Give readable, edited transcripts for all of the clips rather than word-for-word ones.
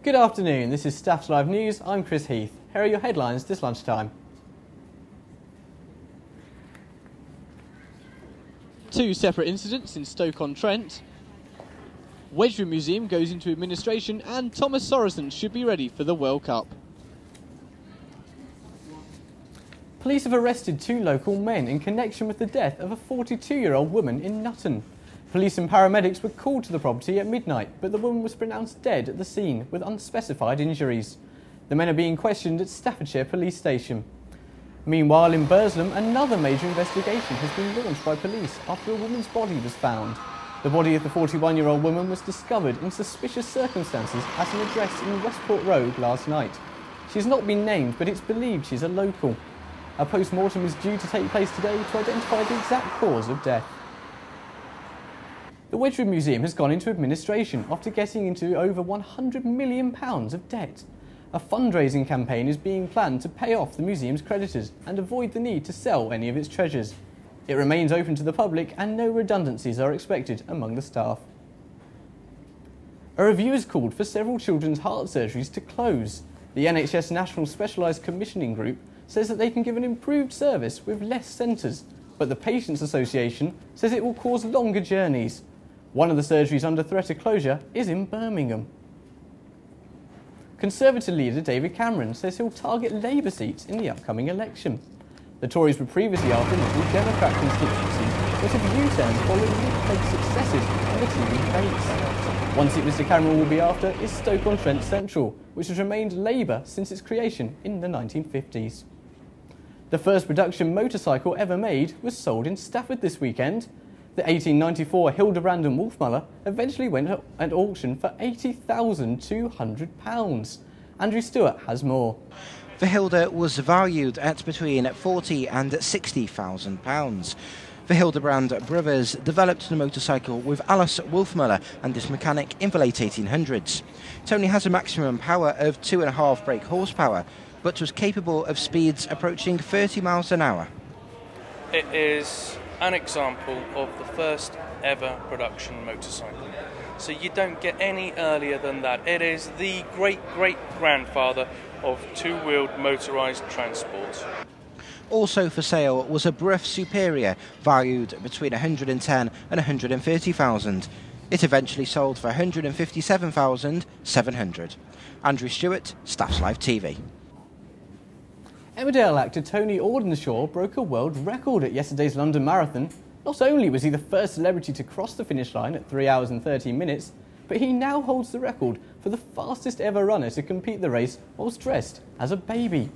Good afternoon, this is StaffsLive News. I'm Chris Heath. Here are your headlines this lunchtime. Two separate incidents in Stoke-on-Trent. Wedgwood Museum goes into administration and Thomas Sorensen should be ready for the World Cup. Police have arrested two local men in connection with the death of a 42-year-old woman in Nutton. Police and paramedics were called to the property at midnight, but the woman was pronounced dead at the scene with unspecified injuries. The men are being questioned at Staffordshire Police Station. Meanwhile, in Burslem, another major investigation has been launched by police after a woman's body was found. The body of the 41-year-old woman was discovered in suspicious circumstances at an address in Westport Road last night. She has not been named, but it's believed she's a local. A post-mortem is due to take place today to identify the exact cause of death. The Wedgwood Museum has gone into administration after getting into over £100 million of debt. A fundraising campaign is being planned to pay off the museum's creditors and avoid the need to sell any of its treasures. It remains open to the public and no redundancies are expected among the staff. A review is called for several children's heart surgeries to close. The NHS National Specialised Commissioning Group says that they can give an improved service with less centres, but the Patients Association says it will cause longer journeys. One of the surgeries under threat of closure is in Birmingham. Conservative leader David Cameron says he'll target Labour seats in the upcoming election. The Tories were previously after Liberal Democrat constituencies, but have U-turned following Nick successes in the TV debates. One seat Mr Cameron will be after is Stoke-on-Trent Central, which has remained Labour since its creation in the 1950s. The first production motorcycle ever made was sold in Stafford this weekend. The 1894 Hildebrand and Wolfmuller eventually went at auction for £80,200. Andrew Stewart has more. The Hilda was valued at between £40,000 and £60,000. The Hildebrand brothers developed the motorcycle with Alice Wolfmuller and his mechanic in the late 1800s. It only has a maximum power of 2.5 brake horsepower, but was capable of speeds approaching 30 miles an hour. It is an example of the first ever production motorcycle. So you don't get any earlier than that. It is the great-great-grandfather of two-wheeled motorised transport. Also for sale was a Brough Superior, valued between 110 and 130,000. It eventually sold for 157,700. Andrew Stewart, StaffsLive TV. Emmerdale actor Tony Audenshaw broke a world record at yesterday's London Marathon. Not only was he the first celebrity to cross the finish line at 3 hours and 13 minutes, but he now holds the record for the fastest ever runner to complete the race whilst dressed as a baby.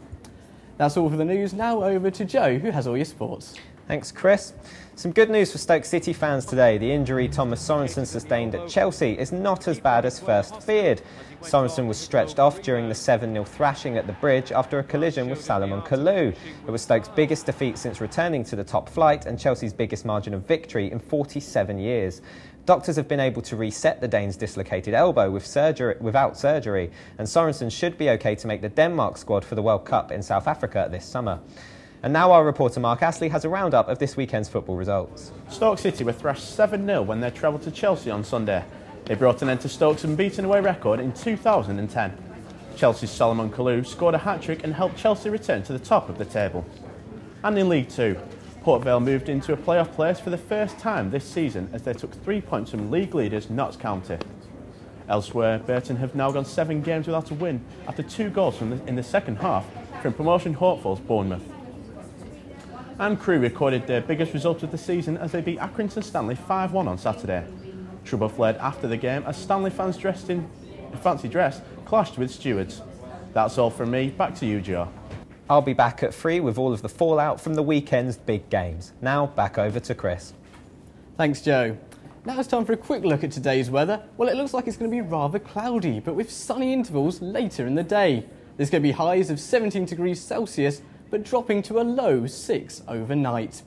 That's all for the news. Now over to Joe, who has all your sports. Thanks, Chris. Some good news for Stoke City fans today. The injury Thomas Sorensen sustained at Chelsea is not as bad as first feared. Sorensen was stretched off during the 7-0 thrashing at the Bridge after a collision with Salomon Kalou. It was Stoke's biggest defeat since returning to the top flight and Chelsea's biggest margin of victory in 47 years. Doctors have been able to reset the Danes' dislocated elbow without surgery, and Sorensen should be okay to make the Denmark squad for the World Cup in South Africa this summer. And now our reporter Mark Astley has a roundup of this weekend's football results. Stoke City were thrashed 7-0 when they travelled to Chelsea on Sunday. They brought an end to Stoke's unbeaten away record in 2010. Chelsea's Salomon Kalou scored a hat-trick and helped Chelsea return to the top of the table. And in League 2, Port Vale moved into a playoff place for the first time this season as they took 3 points from league leaders Notts County. Elsewhere, Burton have now gone 7 games without a win after 2 goals in the second half from promotion hopefuls Bournemouth. And Crewe recorded their biggest result of the season as they beat Accrington Stanley 5-1 on Saturday. Trouble fled after the game as Stanley fans dressed in fancy dress clashed with stewards. That's all from me. Back to you, Joe. I'll be back at 3 with all of the fallout from the weekend's big games. Now back over to Chris. Thanks, Joe. Now it's time for a quick look at today's weather. Well, it looks like it's going to be rather cloudy, but with sunny intervals later in the day. There's going to be highs of 17 degrees Celsius, but dropping to a low 6 overnight.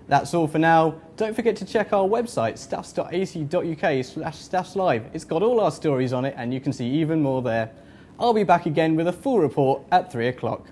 That's all for now. Don't forget to check our website, staffs.ac.uk/staffslive. It's got all our stories on it and you can see even more there. I'll be back again with a full report at 3 o'clock.